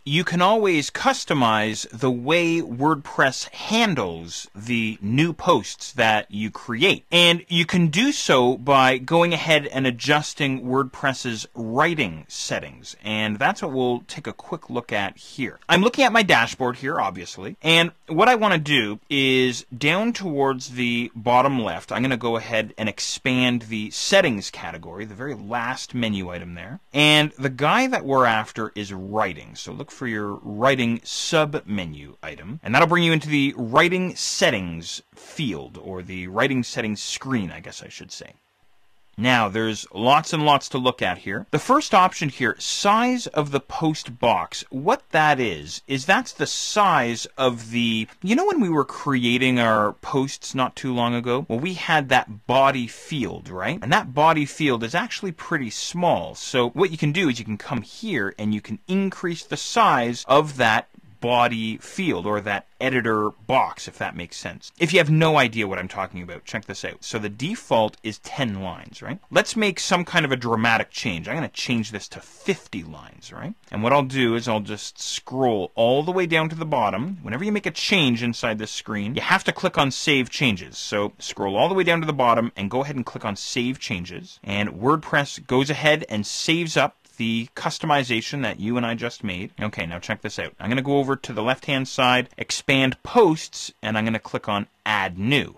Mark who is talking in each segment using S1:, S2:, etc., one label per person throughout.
S1: you can always customize the way WordPress handles the new posts that you create. And you can do so by going ahead and adjusting WordPress's writing settings. And that's what we'll take a quick look at here. I'm looking at my dashboard here, obviously. And what I want to do is down towards the bottom left, I'm going to go ahead and expand the settings category, the very last menu item there. And the guy that we're after is writing. So look for your writing sub-menu item. And that'll bring you into the writing settings field, or the writing settings screen, I guess I should say. Now, there's lots and lots to look at here. The first option here, size of the post box. What that is that's the size of the, you know when we were creating our posts not too long ago? Well, we had that body field, right? And that body field is actually pretty small. So what you can do is you can come here and you can increase the size of that body field, or that editor box, if that makes sense. If you have no idea what I'm talking about, check this out. So the default is 10 lines, right? Let's make some kind of a dramatic change. I'm going to change this to 50 lines, right? And what I'll do is I'll just scroll all the way down to the bottom. Whenever you make a change inside this screen, you have to click on Save Changes. So scroll all the way down to the bottom and go ahead and click on Save Changes. And WordPress goes ahead and saves up the customization that you and I just made. Okay, now check this out. I'm going to go over to the left-hand side, expand posts, and I'm going to click on Add New.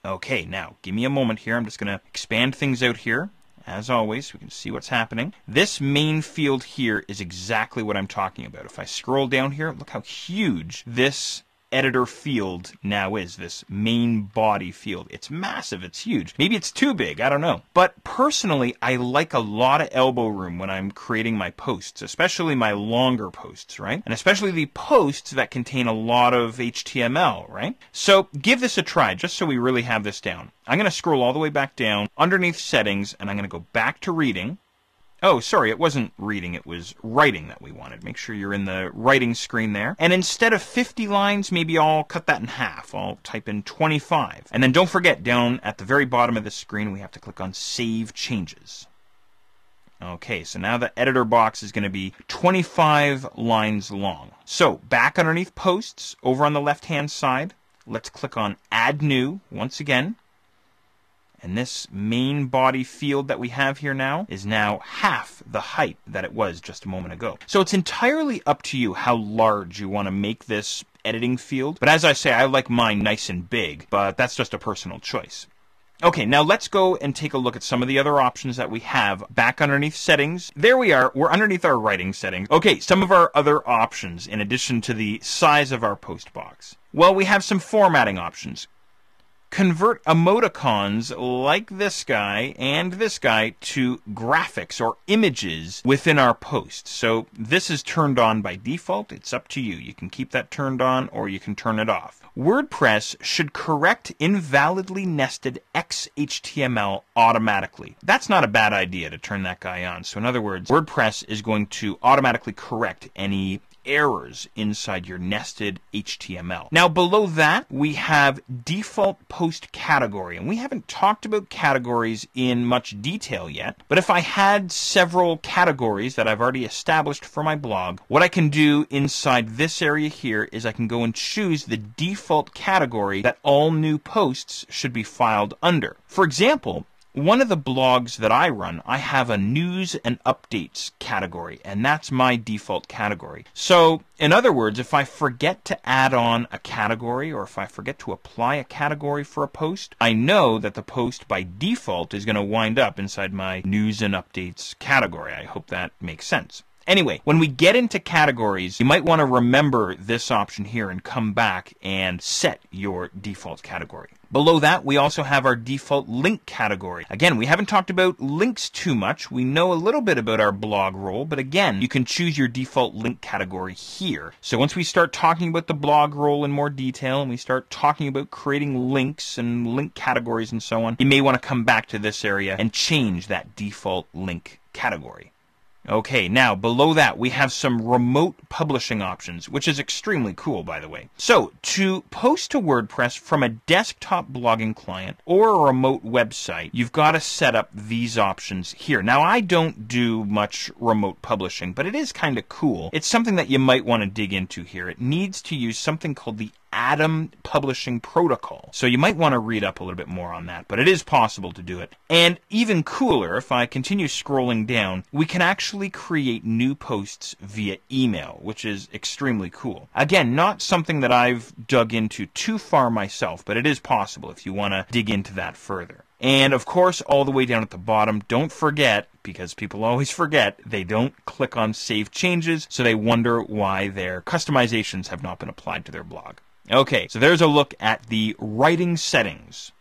S1: Okay, now give me a moment here. I'm just going to expand things out here. As always, we can see what's happening. This main field here is exactly what I'm talking about. If I scroll down here, look how huge this editor field now is, this main body field. It's massive, it's huge. Maybe it's too big, I don't know. But personally, I like a lot of elbow room when I'm creating my posts, especially my longer posts, right? And especially the posts that contain a lot of HTML, right? So give this a try, just so we really have this down. I'm going to scroll all the way back down underneath settings, and I'm going to go back to reading. Oh, sorry, it wasn't reading, it was writing that we wanted. Make sure you're in the writing screen there. And instead of 50 lines, maybe I'll cut that in half. I'll type in 25. And then don't forget, down at the very bottom of the screen, we have to click on Save Changes. Okay, so now the editor box is going to be 25 lines long. So, back underneath Posts, over on the left-hand side, let's click on Add New once again. And this main body field that we have here now is now half the height that it was just a moment ago. So it's entirely up to you how large you want to make this editing field. But as I say, I like mine nice and big, but that's just a personal choice. Okay, now let's go and take a look at some of the other options that we have back underneath settings. There we are. We're underneath our writing settings. Okay, some of our other options in addition to the size of our post box. Well, we have some formatting options. Convert emoticons like this guy and this guy to graphics or images within our post. So this is turned on by default. It's up to you. You can keep that turned on or you can turn it off. WordPress should correct invalidly nested XHTML automatically. That's not a bad idea to turn that guy on. So in other words, WordPress is going to automatically correct any errors inside your nested HTML. Now below that we have default post category, and we haven't talked about categories in much detail yet, but if I had several categories that I've already established for my blog, what I can do inside this area here is I can go and choose the default category that all new posts should be filed under. For example, one of the blogs that I run, I have a news and updates category, and that's my default category. So, in other words, if I forget to add on a category, or if I forget to apply a category for a post, I know that the post by default is going to wind up inside my news and updates category. I hope that makes sense. Anyway, when we get into categories, you might want to remember this option here and come back and set your default category. Below that, we also have our default link category. Again, we haven't talked about links too much. We know a little bit about our blog role, but again, you can choose your default link category here. So once we start talking about the blog role in more detail, and we start talking about creating links and link categories and so on, you may want to come back to this area and change that default link category. Okay, now below that we have some remote publishing options, which is extremely cool, by the way. So, to post to WordPress from a desktop blogging client or a remote website, you've got to set up these options here. Now, I don't do much remote publishing, but it is kind of cool. It's something that you might want to dig into here. It needs to use something called the Atom Publishing Protocol. So you might want to read up a little bit more on that, but it is possible to do it. And even cooler, if I continue scrolling down, we can actually create new posts via email, which is extremely cool. Again, not something that I've dug into too far myself, but it is possible if you want to dig into that further. And of course, all the way down at the bottom, don't forget, because people always forget, they don't click on Save Changes, so they wonder why their customizations have not been applied to their blog. Okay, so there's a look at the writing settings.